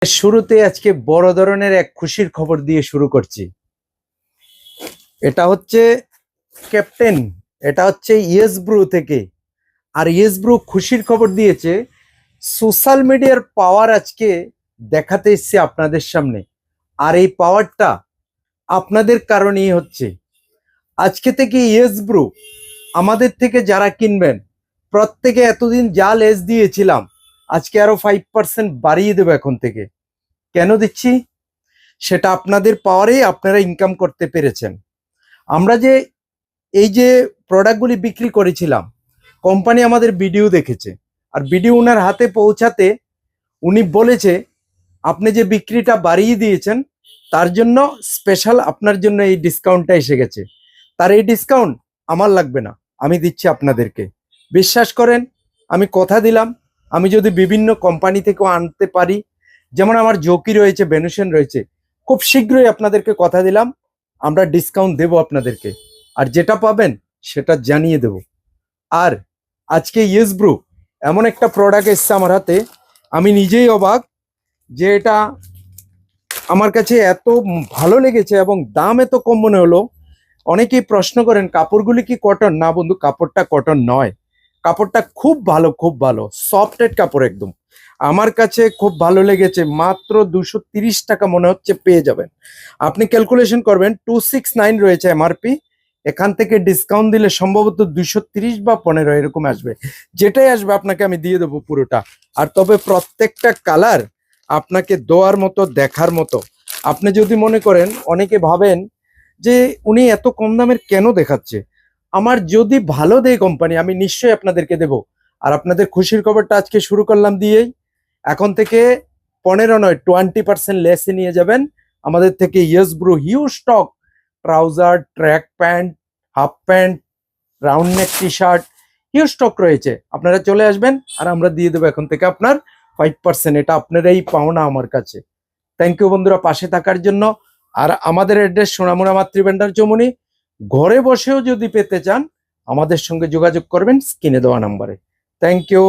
শুরুতে আজকে বড় ধরনের এক খুশির খবর দিয়ে শুরু করছি। এটা হচ্ছে ক্যাপ্টেন, এটা হচ্ছে ইয়েস ব্রু থেকে। আর ইয়েস ব্রু খুশির খবর দিয়েছে, সোশ্যাল মিডিয়ার পাওয়ার আজকে দেখাতে এসছে আপনাদের সামনে। আর এই পাওয়ারটা আপনাদের কারণেই হচ্ছে। আজকে থেকে ইয়েস ব্রু আমাদের থেকে যারা কিনবেন, প্রত্যেকে এতদিন যা লেস দিয়েছিলাম আজকে আরো 5% বাড়িয়ে দেবো এখন থেকে। কেন দিচ্ছি সেটা আপনাদের পাওয়ারেই আপনারা ইনকাম করতে পেরেছেন। আমরা যে এই যে প্রোডাক্টগুলি বিক্রি করেছিলাম, কোম্পানি আমাদের ভিডিও দেখেছে, আর ভিডিও ওনার হাতে পৌঁছাতে উনি বলেছে আপনি যে বিক্রিটা বাড়িয়ে দিয়েছেন তার জন্য স্পেশাল আপনার জন্য এই ডিসকাউন্টটা এসে গেছে। তার এই ডিসকাউন্ট আমার লাগবে না, আমি দিচ্ছি আপনাদেরকে। বিশ্বাস করেন, আমি কথা দিলাম, আমি যদি বিভিন্ন কোম্পানি থেকেও আনতে পারি, যেমন আমার জকি রয়েছে, বেনুসেন রয়েছে, খুব শীঘ্রই আপনাদেরকে কথা দিলাম আমরা ডিসকাউন্ট দেব আপনাদেরকে, আর যেটা পাবেন সেটা জানিয়ে দেব। আর আজকে ইয়েস ব্রু এমন একটা প্রোডাক্ট এসছে আমার হাতে, আমি নিজেই অবাক যে এটা আমার কাছে এত ভালো লেগেছে এবং দাম এত কম মনে হলো। অনেকেই প্রশ্ন করেন কাপড়গুলি কি কটন? না বন্ধু, কাপড়টা কটন নয়, কাপড়টা খুব ভালো, খুব ভালো সফটেড কাপড় একদম। আমার কাছে খুব ভালো লেগেছে। মাত্র 230 টাকা মনে হচ্ছে পেয়ে যাবেন। আপনি ক্যালকুলেশন করবেন, 269 রয়েছে এমআরপি, এখান থেকে ডিসকাউন্ট দিলে সম্ভবত 230 বা 15 এরকম আসবে। যেটাই আসবে আপনাকে আমি দিয়ে দেবো পুরোটা। আর তবে প্রত্যেকটা কালার আপনাকে দেওয়ার মতো, দেখার মতো। আপনি যদি মনে করেন, অনেকে ভাবেন যে উনি এত কম দামের কেন দেখাচ্ছে, আমার যদি ভালো দেয় কোম্পানি আমি নিশ্চয়ই আপনাদেরকে দেব। আর আপনাদের খুশির খবরটা আজকে শুরু করলাম দিয়েই, এখন থেকে 15 নয় 20% লেসে নিয়ে যাবেন আমাদের থেকে yes Bru huge stock. Trouser, track pant, half pant, round neck T shirt, huge stock রয়েছে। আপনারা চলে আসবেন আর আমরা দিয়ে দেবো এখন থেকে আপনার 5%। এটা আপনারাই পাওনা আমার কাছে। থ্যাংক ইউ বন্ধুরা পাশে থাকার জন্য। আর আমাদের অ্যাড্রেস সোনামুড়া মাতৃভান্ডার চৌমুহনী। ঘরে বসেও যদি পেতে চান আমাদের সঙ্গে যোগাযোগ করবেন স্ক্রিনে দেওয়া নাম্বারে। Thank you.